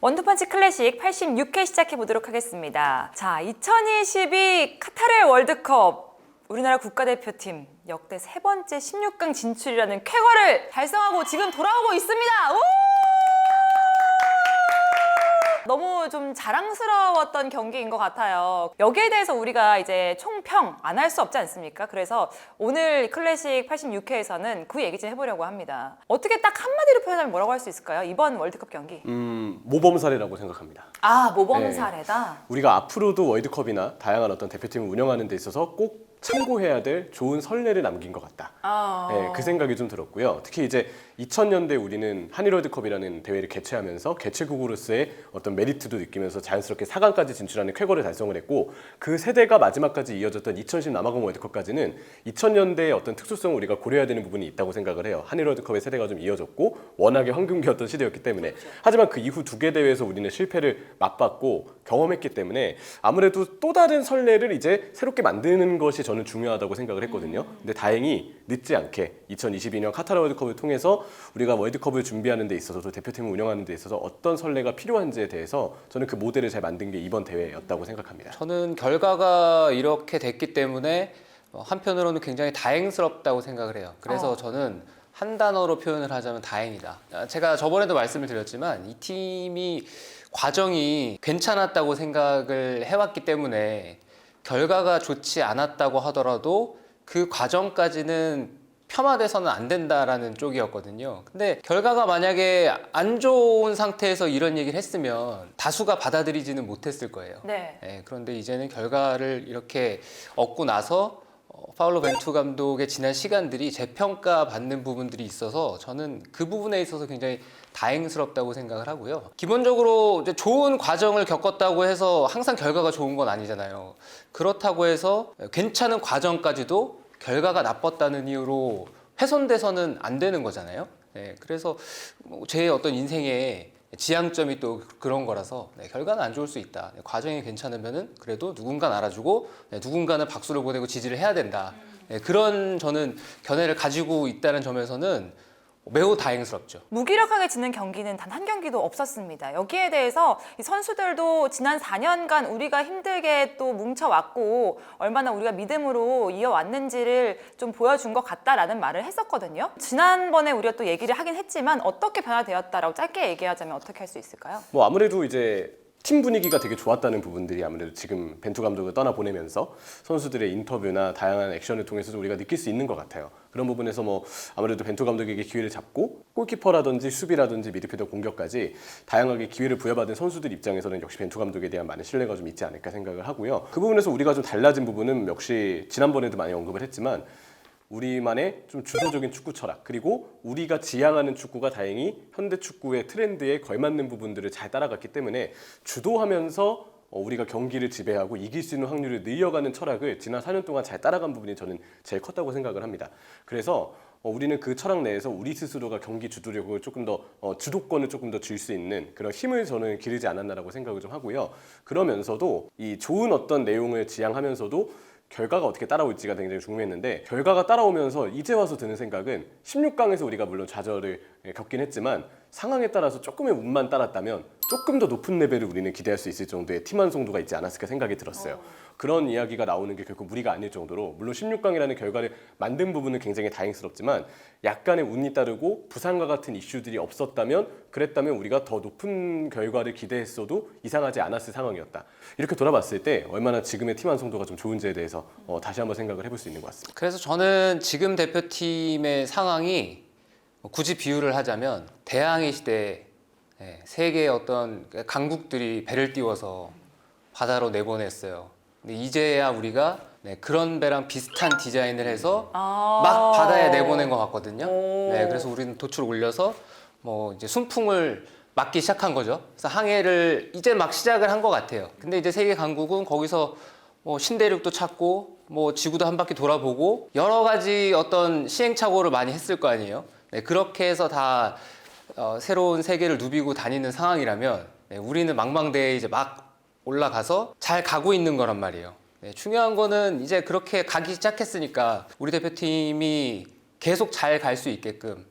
원투펀치 클래식 86회 시작해 보도록 하겠습니다. 자, 2022 카타르 월드컵 우리나라 국가대표팀 역대 세 번째 16강 진출이라는 쾌거를 달성하고 지금 돌아오고 있습니다. 우! 너무 좀 자랑스러웠던 경기인 것 같아요. 여기에 대해서 우리가 이제 총평 안 할 수 없지 않습니까? 그래서 오늘 클래식 86회에서는 그 얘기 좀 해보려고 합니다. 어떻게 딱 한마디로 표현하면 뭐라고 할 수 있을까요? 이번 월드컵 경기. 모범 사례라고 생각합니다. 아, 모범 네. 사례다. 우리가 앞으로도 월드컵이나 다양한 어떤 대표팀을 운영하는 데 있어서 꼭 참고해야 될 좋은 선례를 남긴 것 같다. 네, 그 생각이 좀 들었고요. 특히 이제 2000년대 우리는 한일 월드컵이라는 대회를 개최하면서 개최국으로서의 어떤 메리트도 느끼면서 자연스럽게 4강까지 진출하는 쾌거를 달성을 했고, 그 세대가 마지막까지 이어졌던 2010 남아공 월드컵까지는 2000년대의 어떤 특수성을 우리가 고려해야 되는 부분이 있다고 생각을 해요. 한일 월드컵의 세대가 좀 이어졌고 워낙에 황금기였던 시대였기 때문에. 하지만 그 이후 두 개 대회에서 우리는 실패를 맛봤고 경험했기 때문에 아무래도 또 다른 선례를 이제 새롭게 만드는 것이 저는 중요하다고 생각을 했거든요. 근데 다행히 늦지 않게 2022년 카타르 월드컵을 통해서 우리가 월드컵을 준비하는 데 있어서 또 대표팀을 운영하는 데 있어서 어떤 선례가 필요한지에 대해서 저는 그 모델을 잘 만든 게 이번 대회였다고 생각합니다. 저는 결과가 이렇게 됐기 때문에 한편으로는 굉장히 다행스럽다고 생각을 해요. 그래서 저는 한 단어로 표현을 하자면 다행이다. 제가 저번에도 말씀을 드렸지만 이 팀이 과정이 괜찮았다고 생각을 해왔기 때문에 결과가 좋지 않았다고 하더라도 그 과정까지는 폄하돼서는 안 된다라는 쪽이었거든요. 근데 결과가 만약에 안 좋은 상태에서 이런 얘기를 했으면 다수가 받아들이지는 못했을 거예요. 네. 그런데 이제는 결과를 이렇게 얻고 나서 파울로 벤투 감독의 지난 시간들이 재평가 받는 부분들이 있어서 저는 그 부분에 있어서 굉장히 다행스럽다고 생각을 하고요. 기본적으로 이제 좋은 과정을 겪었다고 해서 항상 결과가 좋은 건 아니잖아요. 그렇다고 해서 괜찮은 과정까지도 결과가 나빴다는 이유로 훼손돼서는 안 되는 거잖아요. 그래서 제 어떤 인생의 지향점이 또 그런 거라서 결과는 안 좋을 수 있다. 과정이 괜찮으면은 그래도 누군가는 알아주고 누군가는 박수를 보내고 지지를 해야 된다. 그런 저는 견해를 가지고 있다는 점에서는 매우 다행스럽죠. 무기력하게 지는 경기는 단 한 경기도 없었습니다. 여기에 대해서 이 선수들도 지난 4년간 우리가 힘들게 또 뭉쳐왔고 얼마나 우리가 믿음으로 이어왔는지를 좀 보여준 것 같다라는 말을 했었거든요. 지난번에 우리가 또 얘기를 하긴 했지만 어떻게 변화되었다라고 짧게 얘기하자면 어떻게 할 수 있을까요? 뭐 아무래도 이제 팀 분위기가 되게 좋았다는 부분들이 아무래도 지금 벤투 감독을 떠나보내면서 선수들의 인터뷰나 다양한 액션을 통해서도 우리가 느낄 수 있는 것 같아요. 그런 부분에서 뭐 아무래도 벤투 감독에게 기회를 잡고 골키퍼라든지 수비라든지 미드필더 공격까지 다양하게 기회를 부여받은 선수들 입장에서는 역시 벤투 감독에 대한 많은 신뢰가 좀 있지 않을까 생각을 하고요. 그 부분에서 우리가 좀 달라진 부분은 역시 지난번에도 많이 언급을 했지만 우리만의 좀 주도적인 축구 철학, 그리고 우리가 지향하는 축구가 다행히 현대 축구의 트렌드에 걸맞는 부분들을 잘 따라갔기 때문에 주도하면서 우리가 경기를 지배하고 이길 수 있는 확률을 늘려가는 철학을 지난 4년 동안 잘 따라간 부분이 저는 제일 컸다고 생각을 합니다. 그래서 우리는 그 철학 내에서 우리 스스로가 경기 주도력을 조금 더 주도권을 조금 더 줄 수 있는 그런 힘을 저는 기르지 않았나라고 생각을 좀 하고요. 그러면서도 이 좋은 어떤 내용을 지향하면서도 결과가 어떻게 따라올지가 굉장히 궁금했는데, 결과가 따라오면서 이제 와서 드는 생각은 16강에서 우리가 물론 좌절을 겪긴 했지만 상황에 따라서 조금의 운만 따랐다면 조금 더 높은 레벨을 우리는 기대할 수 있을 정도의 팀 완성도가 있지 않았을까 생각이 들었어요. 그런 이야기가 나오는 게 결국 무리가 아닐 정도로, 물론 16강이라는 결과를 만든 부분은 굉장히 다행스럽지만 약간의 운이 따르고 부상과 같은 이슈들이 없었다면, 그랬다면 우리가 더 높은 결과를 기대했어도 이상하지 않았을 상황이었다. 이렇게 돌아봤을 때 얼마나 지금의 팀 완성도가 좀 좋은지에 대해서 다시 한번 생각을 해볼 수 있는 것 같습니다. 그래서 저는 지금 대표팀의 상황이 굳이 비유를 하자면 대항해 시대에 세계의 어떤 강국들이 배를 띄워서 바다로 내보냈어요. 근데 이제야 우리가 그런 배랑 비슷한 디자인을 해서 막 바다에 내보낸 것 같거든요. 그래서 우리는 돛을 올려서 뭐 이제 순풍을 맞기 시작한 거죠. 그래서 항해를 이제 막 시작을 한 것 같아요. 근데 이제 세계 강국은 거기서 뭐 신대륙도 찾고 뭐 지구도 한 바퀴 돌아보고 여러 가지 어떤 시행착오를 많이 했을 거 아니에요. 그렇게 해서 다 새로운 세계를 누비고 다니는 상황이라면 우리는 망망대해에 이제 막 올라가서 잘 가고 있는 거란 말이에요. 중요한 거는 이제 그렇게 가기 시작했으니까 우리 대표팀이 계속 잘 갈 수 있게끔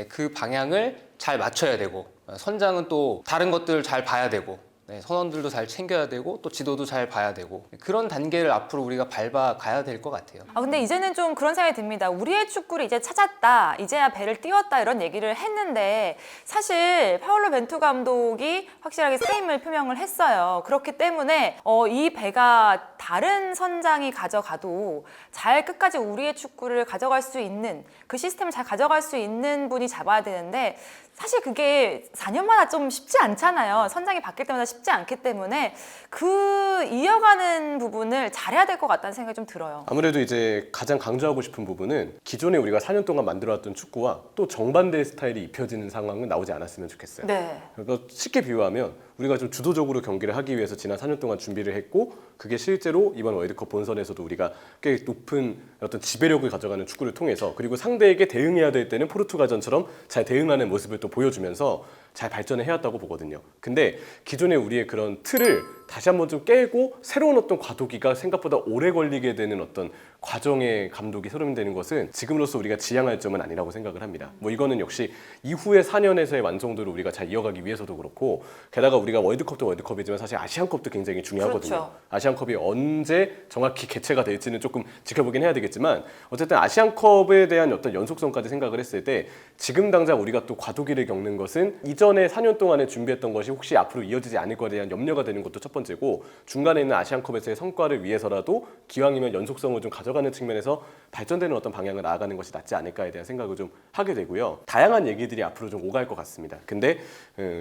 그 방향을 잘 맞춰야 되고 선장은 또 다른 것들을 잘 봐야 되고 선원들도 잘 챙겨야 되고 또 지도도 잘 봐야 되고 그런 단계를 앞으로 우리가 밟아가야 될 것 같아요. 근데 이제는 좀 그런 생각이 듭니다. 우리의 축구를 이제 찾았다, 이제야 배를 띄웠다 이런 얘기를 했는데 사실 파울로 벤투 감독이 확실하게 사임을 표명을 했어요. 그렇기 때문에 이 배가 다른 선장이 가져가도 잘 끝까지 우리의 축구를 가져갈 수 있는 그 시스템을 잘 가져갈 수 있는 분이 잡아야 되는데 사실 그게 4년마다 좀 쉽지 않잖아요. 선장이 바뀔 때마다 쉽지 않기 때문에 그 이어가는 부분을 잘해야 될 것 같다는 생각이 좀 들어요. 아무래도 이제 가장 강조하고 싶은 부분은 기존에 우리가 4년 동안 만들어왔던 축구와 또 정반대의 스타일이 입혀지는 상황은 나오지 않았으면 좋겠어요. 네. 그러니까 쉽게 비유하면 우리가 좀 주도적으로 경기를 하기 위해서 지난 4년 동안 준비를 했고 그게 실제로 이번 월드컵 본선에서도 우리가 꽤 높은 어떤 지배력을 가져가는 축구를 통해서 그리고 상대에게 대응해야 될 때는 포르투갈전처럼 잘 대응하는 모습을 또 보여주면서 잘 발전을 해왔다고 보거든요. 근데 기존의 우리의 그런 틀을 다시 한번 좀 깨고 새로운 어떤 과도기가 생각보다 오래 걸리게 되는 어떤 과정의 감독이 서름되는 것은 지금으로서 우리가 지향할 점은 아니라고 생각을 합니다. 뭐 이거는 역시 이후의 4년에서의 완성도를 우리가 잘 이어가기 위해서도 그렇고 게다가 우리가 월드컵도 월드컵이지만 사실 아시안컵도 굉장히 중요하거든요. 그렇죠. 아시안컵이 언제 정확히 개최가 될지는 조금 지켜보긴 해야 되겠지만 어쨌든 아시안컵에 대한 어떤 연속성까지 생각을 했을 때 지금 당장 우리가 또 과도기를 겪는 것은 이전에 4년 동안에 준비했던 것이 혹시 앞으로 이어지지 않을 거에 대한 염려가 되는 것도 첫 번째고 중간에 있는 아시안컵에서의 성과를 위해서라도 기왕이면 연속성을 좀 가져가는 측면에서 발전되는 어떤 방향을 나아가는 것이 낫지 않을까에 대한 생각을 좀 하게 되고요. 다양한 얘기들이 앞으로 좀 오갈 것 같습니다. 근데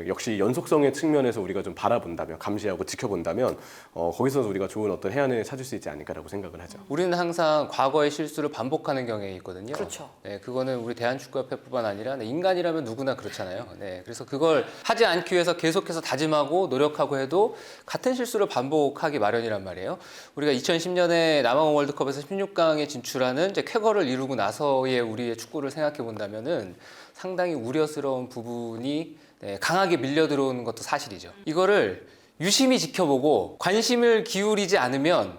역시 연속성의 측면에서 우리가 좀 바라본다면 감시하고 지켜본다면 거기서 우리가 좋은 어떤 해안을 찾을 수 있지 않을까라고 생각을 하죠. 우리는 항상 과거의 실수를 반복하는 경향이 있거든요. 그렇죠. 네, 그거는 우리 대한축구협회뿐만 아니라 인간이라면 누구나 그렇잖아요. 네, 그래서 그걸 하지 않기 위해서 계속해서 다짐하고 노력하고 해도 같은 실수를 반복하기 마련이란 말이에요. 우리가 2010년에 남아공 월드컵에서 16강에 진출하는 이제 쾌거를 이루고 나서의 우리의 축구를 생각해 본다면은 상당히 우려스러운 부분이 강하게 밀려 들어오는 것도 사실이죠. 이거를 유심히 지켜보고 관심을 기울이지 않으면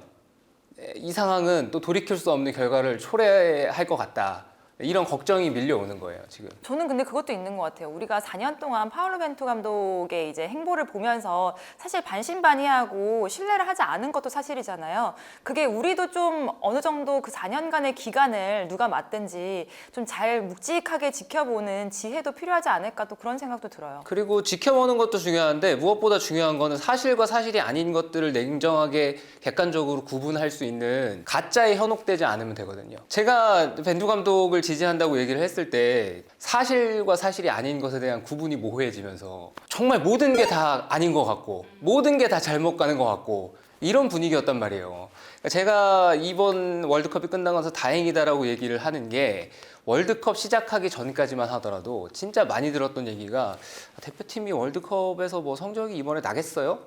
이 상황은 또 돌이킬 수 없는 결과를 초래할 것 같다. 이런 걱정이 밀려오는 거예요, 지금. 저는 근데 그것도 있는 것 같아요. 우리가 4년 동안 파울로 벤투 감독의 이제 행보를 보면서 사실 반신반의하고 신뢰를 하지 않은 것도 사실이잖아요. 그게 우리도 좀 어느 정도 그 4년간의 기간을 누가 맡든지 좀 잘 묵직하게 지켜보는 지혜도 필요하지 않을까 또 그런 생각도 들어요. 그리고 지켜보는 것도 중요한데 무엇보다 중요한 거는 사실과 사실이 아닌 것들을 냉정하게 객관적으로 구분할 수 있는 가짜에 현혹되지 않으면 되거든요. 제가 벤투 감독을 지지한다고 얘기를 했을 때 사실과 사실이 아닌 것에 대한 구분이 모호해지면서 정말 모든 게 다 아닌 것 같고 모든 게 다 잘못 가는 것 같고 이런 분위기였단 말이에요. 제가 이번 월드컵이 끝나고 나서 다행이다라고 얘기를 하는 게 월드컵 시작하기 전까지만 하더라도 진짜 많이 들었던 얘기가 대표팀이 월드컵에서 뭐 성적이 이번에 나겠어요?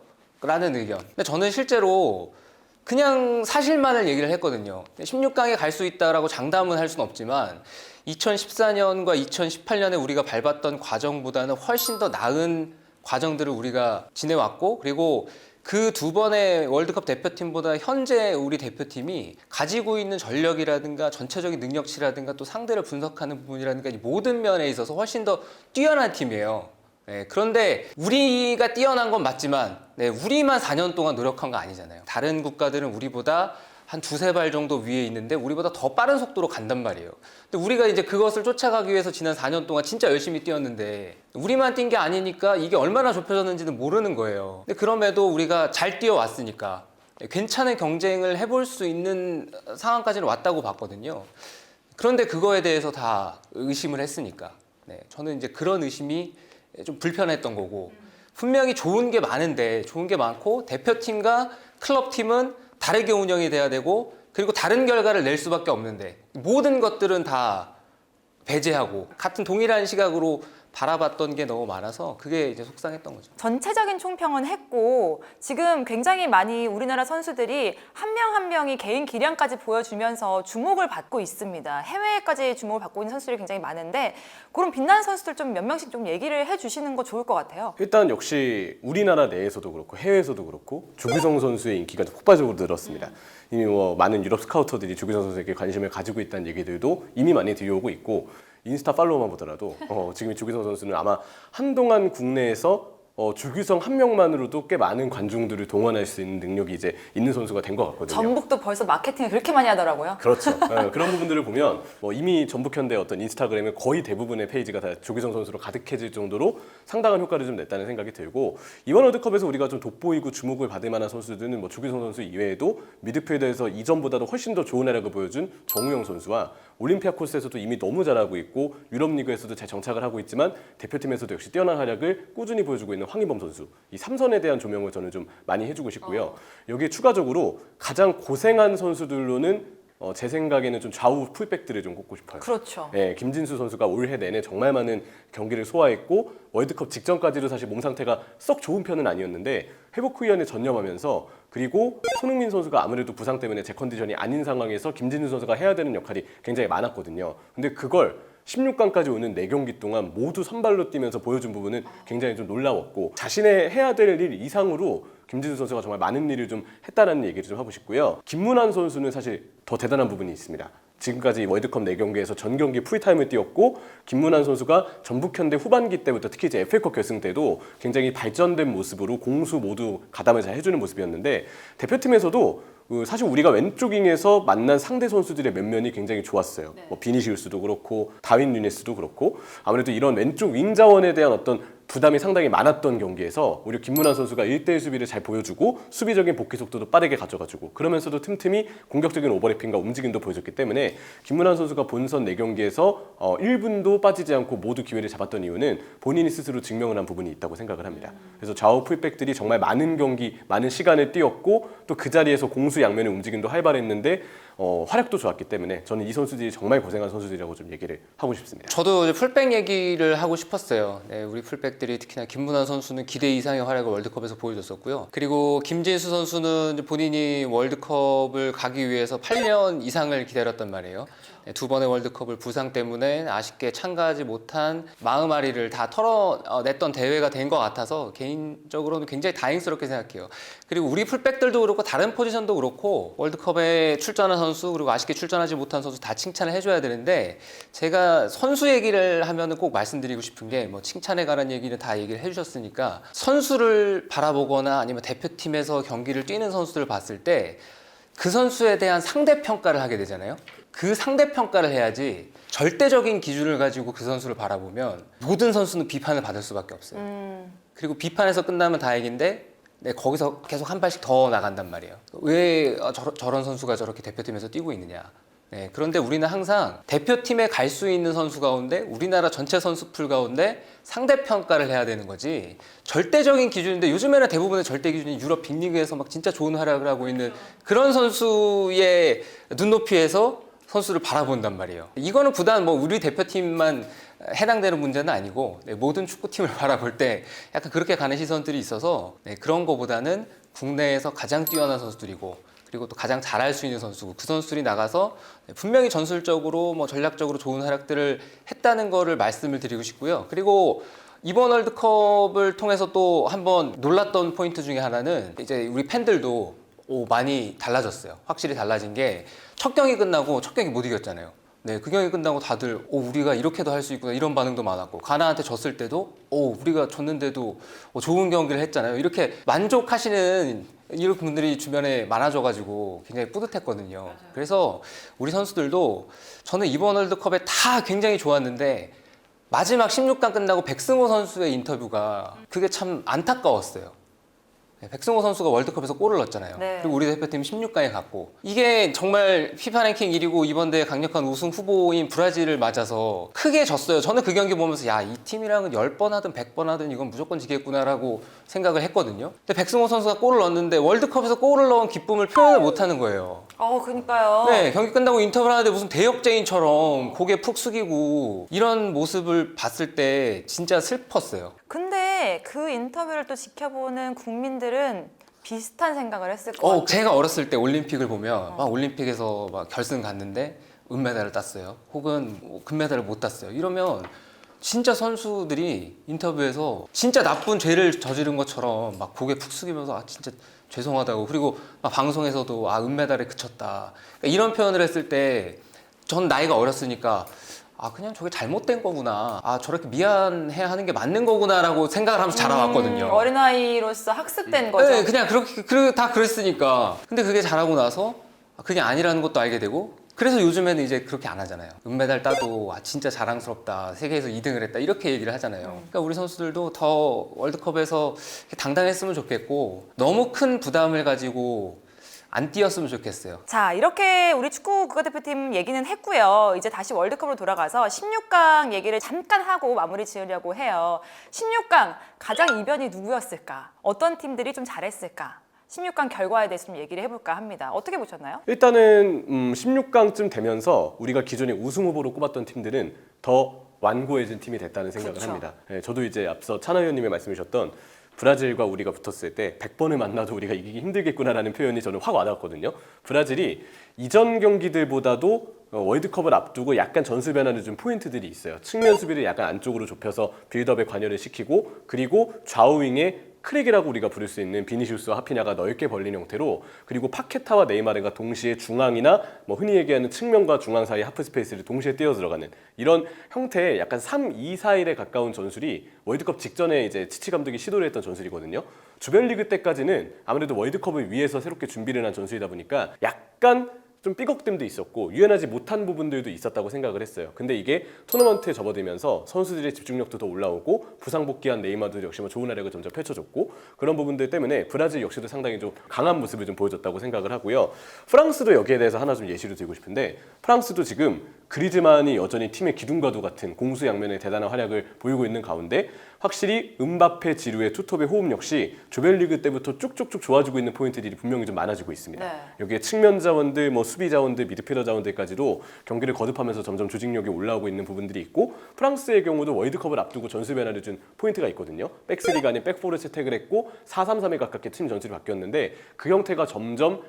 라는 의견. 근데 저는 실제로 그냥 사실만을 얘기를 했거든요. 16강에 갈 수 있다라고 장담은 할 수는 없지만 2014년과 2018년에 우리가 밟았던 과정보다는 훨씬 더 나은 과정들을 우리가 지내왔고 그리고 그 두 번의 월드컵 대표팀보다 현재 우리 대표팀이 가지고 있는 전력이라든가 전체적인 능력치라든가 또 상대를 분석하는 부분이라든가 이 모든 면에 있어서 훨씬 더 뛰어난 팀이에요. 네, 그런데 우리가 뛰어난 건 맞지만 우리만 4년 동안 노력한 거 아니잖아요. 다른 국가들은 우리보다 한 두세 발 정도 위에 있는데 우리보다 더 빠른 속도로 간단 말이에요. 근데 우리가 이제 그것을 쫓아가기 위해서 지난 4년 동안 진짜 열심히 뛰었는데 우리만 뛴 게 아니니까 이게 얼마나 좁혀졌는지는 모르는 거예요. 근데 그럼에도 우리가 잘 뛰어왔으니까 괜찮은 경쟁을 해볼 수 있는 상황까지는 왔다고 봤거든요. 그런데 그거에 대해서 다 의심을 했으니까 저는 이제 그런 의심이 좀 불편했던 거고 분명히 좋은 게 많은데 좋은 게 많고 대표팀과 클럽팀은 다르게 운영이 돼야 되고 그리고 다른 결과를 낼 수밖에 없는데 모든 것들은 다 배제하고 같은 동일한 시각으로 바라봤던 게 너무 많아서 그게 이제 속상했던 거죠. 전체적인 총평은 했고 지금 굉장히 많이 우리나라 선수들이 한 명 한 명이 개인 기량까지 보여주면서 주목을 받고 있습니다. 해외까지 주목을 받고 있는 선수들이 굉장히 많은데 그런 빛나는 선수들 좀 몇 명씩 좀 얘기를 해주시는 거 좋을 것 같아요. 일단 역시 우리나라 내에서도 그렇고 해외에서도 그렇고 조규성 선수의 인기가 폭발적으로 늘었습니다. 이미 뭐 많은 유럽 스카우터들이 조규성 선수에게 관심을 가지고 있다는 얘기들도 이미 많이 들려오고 있고 인스타 팔로워만 보더라도 지금 이 조규성 선수는 아마 한동안 국내에서 조규성 한 명만으로도 꽤 많은 관중들을 동원할 수 있는 능력이 이제 있는 선수가 된 것 같거든요. 전북도 벌써 마케팅을 그렇게 많이 하더라고요. 그렇죠. 그런 부분들을 보면 이미 전북현대 어떤 인스타그램의 거의 대부분의 페이지가 다 조규성 선수로 가득해질 정도로 상당한 효과를 좀 냈다는 생각이 들고, 이번 월드컵에서 우리가 좀 돋보이고 주목을 받을 만한 선수들은 조규성 선수 이외에도 미드필더에서 이전보다도 훨씬 더 좋은 활약을 보여준 정우영 선수와 올림피아코스에서도 이미 너무 잘하고 있고 유럽 리그에서도 잘 정착을 하고 있지만 대표팀에서도 역시 뛰어난 활약을 꾸준히 보여주고 있는 황희범 선수, 이 3선에 대한 조명을 저는 좀 많이 해주고 싶고요. 여기에 추가적으로 가장 고생한 선수들로는 제 생각에는 좀 좌우 풀백들을 좀 꼽고 싶어요. 그렇죠. 네, 김진수 선수가 올해 내내 정말 많은 경기를 소화했고 월드컵 직전까지도 사실 몸 상태가 썩 좋은 편은 아니었는데 회복 후연에 전념하면서, 그리고 손흥민 선수가 아무래도 부상 때문에 제 컨디션이 아닌 상황에서 김진수 선수가 해야 되는 역할이 굉장히 많았거든요. 근데 그걸 16강까지 오는 4경기 동안 모두 선발로 뛰면서 보여준 부분은 굉장히 좀 놀라웠고, 자신의 해야 될 일 이상으로 김진수 선수가 정말 많은 일을 좀 했다는 얘기를 좀 하고 싶고요. 김문환 선수는 사실 더 대단한 부분이 있습니다. 지금까지 월드컵 4경기에서 전 경기 풀타임을 뛰었고, 김문환 선수가 전북현대 후반기 때부터 특히 이제 FA컵 결승 때도 굉장히 발전된 모습으로 공수 모두 가담을 잘 해주는 모습이었는데, 대표팀에서도 사실 우리가 왼쪽 윙에서 만난 상대 선수들의 면면이 굉장히 좋았어요. 비니시우스도 그렇고 다윈 누네스도 그렇고, 아무래도 이런 왼쪽 윙 자원에 대한 어떤 부담이 상당히 많았던 경기에서 오히려 김문환 선수가 1대1 수비를 잘 보여주고 수비적인 복귀 속도도 빠르게 가져가지고, 그러면서도 틈틈이 공격적인 오버래핑과 움직임도 보여줬기 때문에 김문환 선수가 본선 4경기에서 1분도 빠지지 않고 모두 기회를 잡았던 이유는 본인이 스스로 증명을 한 부분이 있다고 생각을 합니다. 그래서 좌우 풀백들이 정말 많은 경기, 많은 시간을 뛰었고 또 그 자리에서 공수 양면의 움직임도 활발했는데 활약도 좋았기 때문에 저는 이 선수들이 정말 고생한 선수들이라고 좀 얘기를 하고 싶습니다. 저도 이제 풀백 얘기를 하고 싶었어요. 네, 우리 풀백들이 특히나 김문환 선수는 기대 이상의 활약을 월드컵에서 보여줬었고요. 그리고 김진수 선수는 이제 본인이 월드컵을 가기 위해서 8년 이상을 기다렸단 말이에요. 네, 2번의 월드컵을 부상 때문에 아쉽게 참가하지 못한 마음앓이를 다 털어냈던 대회가 된 것 같아서 개인적으로는 굉장히 다행스럽게 생각해요. 그리고 우리 풀백들도 그렇고 다른 포지션도 그렇고 월드컵에 출전한 선수, 그리고 아쉽게 출전하지 못한 선수 다 칭찬을 해줘야 되는데, 제가 선수 얘기를 하면은 꼭 말씀드리고 싶은 게, 칭찬에 관한 얘기는 다 얘기를 해주셨으니까, 선수를 바라보거나 아니면 대표팀에서 경기를 뛰는 선수들을 봤을 때 그 선수에 대한 상대 평가를 하게 되잖아요. 그 상대 평가를 해야지 절대적인 기준을 가지고 그 선수를 바라보면 모든 선수는 비판을 받을 수밖에 없어요. 그리고 비판에서 끝나면 다행인데 거기서 계속 한 발씩 더 나간단 말이에요. 왜 저런 선수가 저렇게 대표팀에서 뛰고 있느냐. 네, 그런데 우리는 항상 대표팀에 갈 수 있는 선수 가운데 우리나라 전체 선수풀 가운데 상대평가를 해야 되는 거지, 절대적인 기준인데 요즘에는 대부분의 절대 기준이 유럽 빅리그에서 막 진짜 좋은 활약을 하고 있는 그런 선수의 눈높이에서 선수를 바라본단 말이에요. 이거는 부단 우리 대표팀만 해당되는 문제는 아니고 모든 축구팀을 바라볼 때 약간 그렇게 가는 시선들이 있어서 그런 거보다는 국내에서 가장 뛰어난 선수들이고, 그리고 또 가장 잘할 수 있는 선수고, 그 선수들이 나가서 분명히 전술적으로 전략적으로 좋은 활약들을 했다는 거를 말씀을 드리고 싶고요. 그리고 이번 월드컵을 통해서 또 한번 놀랐던 포인트 중에 하나는 이제 우리 팬들도 많이 달라졌어요. 확실히 달라진 게, 첫 경기 끝나고 첫 경기 못 이겼잖아요. 네, 그 경기 끝나고 다들 우리가 이렇게도 할 수 있구나 이런 반응도 많았고, 가나한테 졌을 때도 우리가 졌는데도 좋은 경기를 했잖아요. 이렇게 만족하시는 이런 분들이 주변에 많아져가지고 굉장히 뿌듯했거든요. 맞아요. 그래서 우리 선수들도 저는 이번 월드컵에 다 굉장히 좋았는데, 마지막 16강 끝나고 백승호 선수의 인터뷰가 그게 참 안타까웠어요. 백승호 선수가 월드컵에서 골을 넣었잖아요. 네. 그리고 우리 대표팀 16강에 갔고, 이게 정말 피파 랭킹 1위고 이번 대회 강력한 우승 후보인 브라질을 맞아서 크게 졌어요. 저는 그 경기 보면서 이 팀이랑은 10번 하든 100번 하든 이건 무조건 지겠구나라고 생각을 했거든요. 근데 백승호 선수가 골을 넣었는데 월드컵에서 골을 넣은 기쁨을 표현을 못하는 거예요. 그러니까요. 네, 경기 끝나고 인터뷰를 하는데 무슨 대역죄인처럼 고개 푹 숙이고 이런 모습을 봤을 때 진짜 슬펐어요. 근데 그 인터뷰를 또 지켜보는 국민들은 비슷한 생각을 했을 것 같아요. 제가 어렸을 때 올림픽을 보면 올림픽에서 결승 갔는데 은메달을 땄어요. 혹은 금메달을 못 땄어요. 이러면 진짜 선수들이 인터뷰에서 진짜 나쁜 죄를 저지른 것처럼 고개 푹 숙이면서 진짜 죄송하다고, 그리고 방송에서도 은메달에 그쳤다, 이런 표현을 했을 때 전 나이가 어렸으니까 아 그냥 저게 잘못된 거구나. 아 저렇게 미안해 하는 게 맞는 거구나라고 생각을 하면서 자라왔거든요. 어린아이로서 학습된 거죠. 네, 그냥 그렇게 다 그랬으니까. 근데 그게 자라고 나서 그게 아니라는 것도 알게 되고. 그래서 요즘에는 이제 그렇게 안 하잖아요. 은메달 따도 진짜 자랑스럽다. 세계에서 2등을 했다. 이렇게 얘기를 하잖아요. 그러니까 우리 선수들도 더 월드컵에서 당당했으면 좋겠고 너무 큰 부담을 가지고 안 뛰었으면 좋겠어요. 자, 이렇게 우리 축구 국가대표팀 얘기는 했고요. 이제 다시 월드컵으로 돌아가서 16강 얘기를 잠깐 하고 마무리 지으려고 해요. 16강 가장 이변이 누구였을까? 어떤 팀들이 좀 잘했을까? 16강 결과에 대해서 좀 얘기를 해볼까 합니다. 어떻게 보셨나요? 일단은 16강쯤 되면서 우리가 기존에 우승 후보로 꼽았던 팀들은 더 완고해진 팀이 됐다는 생각을 그렇죠. 합니다. 예, 저도 이제 앞서 찬하 의원님이 말씀하셨던 브라질과 우리가 붙었을 때 100번을 만나도 우리가 이기기 힘들겠구나라는 표현이 저는 확 와닿았거든요. 브라질이 이전 경기들보다도 월드컵을 앞두고 약간 전술 변화를 준 포인트들이 있어요. 측면 수비를 약간 안쪽으로 좁혀서 빌드업에 관여를 시키고 그리고 좌우윙에 크랙이라고 우리가 부를 수 있는 비니시우스와 하피냐가 넓게 벌린 형태로 그리고 파케타와 네이마르가 동시에 중앙이나 뭐 흔히 얘기하는 측면과 중앙 사이 하프 스페이스를 동시에 뛰어 들어가는 이런 형태의 약간 3-2-4-1에 가까운 전술이 월드컵 직전에 이제 치치 감독이 시도를 했던 전술이거든요. 조별리그 때까지는 아무래도 월드컵을 위해서 새롭게 준비를 한 전술이다 보니까 약간 좀 삐걱됨도 있었고 유연하지 못한 부분들도 있었다고 생각을 했어요. 근데 이게 토너먼트에 접어들면서 선수들의 집중력도 더 올라오고 부상 복귀한 네이마르도 역시 뭐 좋은 활약을 점점 펼쳐줬고 그런 부분들 때문에 브라질 역시도 상당히 좀 강한 모습을 좀 보여줬다고 생각을 하고요. 프랑스도 여기에 대해서 하나 좀 예시를 들고 싶은데 프랑스도 지금 그리즈만이 여전히 팀의 기둥과도 같은 공수양면의 대단한 활약을 보이고 있는 가운데 확실히 음바페, 지루의 투톱의 호흡 역시 조별리그 때부터 쭉쭉쭉 좋아지고 있는 포인트들이 분명히 좀 많아지고 있습니다. 네. 여기에 측면 자원들, 뭐 수비 자원들, 미드필더 자원들까지도 경기를 거듭하면서 점점 조직력이 올라오고 있는 부분들이 있고 프랑스의 경우도 월드컵을 앞두고 전술 변화를 준 포인트가 있거든요. 백스리가 아닌 백포를 채택을 했고 4-3-3에 가깝게 팀 전술이 바뀌었는데 그 형태가 점점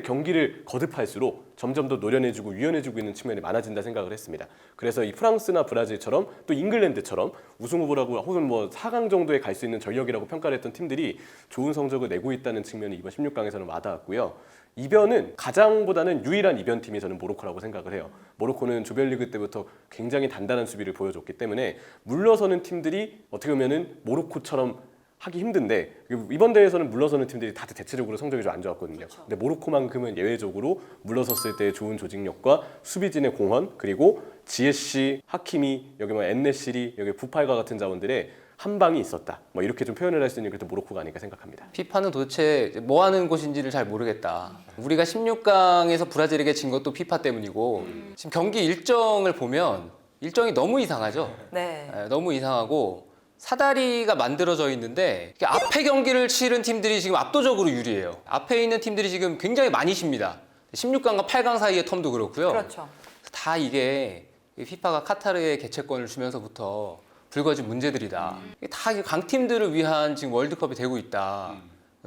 경기를 거듭할수록 점점 더 노련해지고 유연해지고 있는 측면이 많아진다 생각을 했습니다. 그래서 이 프랑스나 브라질처럼 또 잉글랜드처럼 우승 후보라고 혹은 뭐 4강 정도에 갈 수 있는 전력이라고 평가를 했던 팀들이 좋은 성적을 내고 있다는 측면이 이번 16강에서는 와닿았고요. 이변은 가장보다는 유일한 이변팀이 저는 모로코라고 생각을 해요. 모로코는 조별리그 때부터 굉장히 단단한 수비를 보여줬기 때문에 물러서는 팀들이 어떻게 보면은 모로코처럼 하기 힘든데 이번 대회에서는 물러서는 팀들이 다들 대체적으로 성적이 좀 안 좋았거든요. 그렇죠. 근데 모로코만큼은 예외적으로 물러섰을 때 좋은 조직력과 수비진의 공헌 그리고 지에시, 하키미, 여기 뭐 엔네시리, 여기 부팔과 같은 자원들의 한 방이 있었다. 뭐 이렇게 좀 표현을 할 수 있는 게 모로코가 아닐까 생각합니다. 피파는 도대체 뭐 하는 곳인지를 잘 모르겠다. 우리가 16강에서 브라질에게 진 것도 피파 때문이고 지금 경기 일정을 보면 일정이 너무 이상하죠. 네. 너무 이상하고 사다리가 만들어져 있는데 앞에 경기를 치른 팀들이 지금 압도적으로 유리해요. 앞에 있는 팀들이 지금 굉장히 많이 쉽니다. 16강과 8강 사이의 텀도 그렇고요. 그렇죠. 다 이게 피파가 카타르에 개최권을 주면서부터 불거진 문제들이다. 이게 다 강팀들을 위한 지금 월드컵이 되고 있다.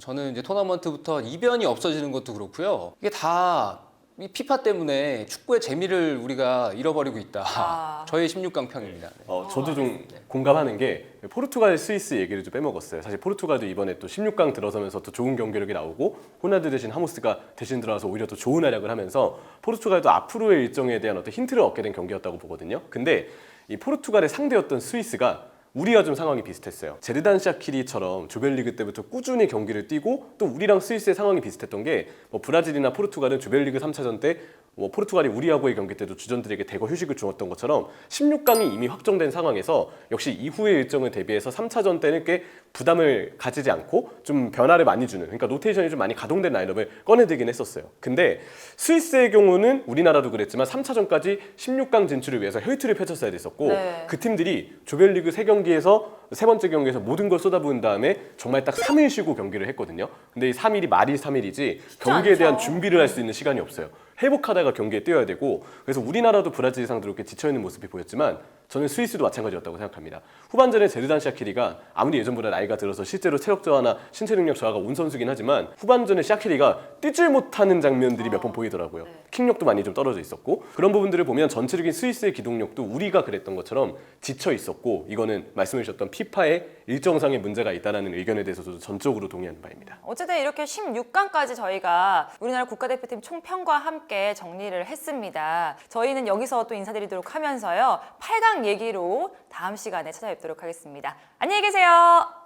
저는 이제 토너먼트부터 이변이 없어지는 것도 그렇고요. 이게 다 이 피파 때문에 축구의 재미를 우리가 잃어버리고 있다. 아. 저의 16강 평입니다. 저도 좀 공감하는 게 포르투갈, 스위스 얘기를 좀 빼먹었어요. 사실 포르투갈도 이번에 또 16강 들어서면서 또 좋은 경기력이 나오고 호날두 대신 하모스가 대신 들어와서 오히려 또 좋은 활약을 하면서 포르투갈도 앞으로의 일정에 대한 어떤 힌트를 얻게 된 경기였다고 보거든요. 근데 이 포르투갈의 상대였던 스위스가 우리와 좀 상황이 비슷했어요. 제르단 샤키리처럼 조별리그 때부터 꾸준히 경기를 뛰고 또 우리랑 스위스의 상황이 비슷했던 게 뭐 브라질이나 포르투갈은 조별리그 3차전 때 뭐 포르투갈이 우리하고의 경기 때도 주전들에게 대거 휴식을 주었던 것처럼 16강이 이미 확정된 상황에서 역시 이후의 일정을 대비해서 3차전 때는 꽤 부담을 가지지 않고 좀 변화를 많이 주는 그러니까 로테이션이 좀 많이 가동된 라인업을 꺼내들긴 했었어요. 근데 스위스의 경우는 우리나라도 그랬지만 3차전까지 16강 진출을 위해서 혈투를 펼쳤어야 됐었고 네. 그 팀들이 조별리그 3경기에서 세 번째 경기에서 모든 걸 쏟아부은 다음에 정말 딱 3일 쉬고 경기를 했거든요. 근데 이 3일이 말이 3일이지 경기에 대한 않죠. 준비를 할 수 있는 시간이 없어요. 회복하다가 경기에 뛰어야 되고 그래서 우리나라도 브라질 상대로 이렇게 지쳐있는 모습이 보였지만 저는 스위스도 마찬가지였다고 생각합니다. 후반전에 제르단 샤키리가 아무리 예전보다 나이가 들어서 실제로 체력 저하나 신체 능력 저하가 온 선수긴 하지만 후반전에 샤키리가 뛰질 못하는 장면들이 몇 번 보이더라고요. 킥력도 많이 좀 떨어져 있었고 그런 부분들을 보면 전체적인 스위스의 기동력도 우리가 그랬던 것처럼 지쳐 있었고 이거는 말씀해 주셨던 피파의 일정상의 문제가 있다는 의견에 대해서도 전적으로 동의하는 바입니다. 어쨌든 이렇게 16강까지 저희가 우리나라 국가대표팀 총평과 함께 정리를 했습니다. 저희는 여기서 또 인사드리도록 하면서요. 8강 얘기로 다음 시간에 찾아뵙도록 하겠습니다. 안녕히 계세요.